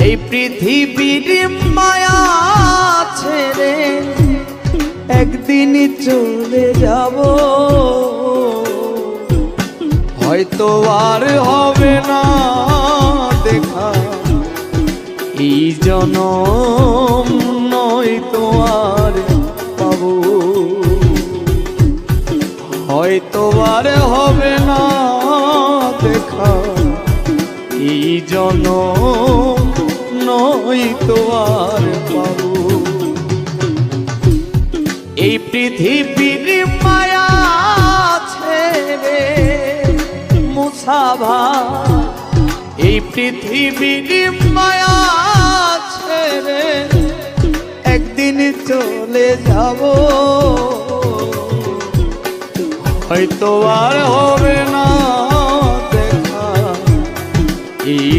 এই পৃথিবীর মায়া ছেড়ে একদিন চলে যাব, হয়তো আর হবে না দেখা এই জনম, নয়তো আর পাবো, হয়তো আর হবে না দেখা এই জনম, নয়তো আর পাবো। এই পৃথিবীর মায়া ছেড়ে মুসাভা, এই পৃথিবীর মায়া ছেড়ে একদিন চলে যাব, হয়তো আর হবে না দেখা এই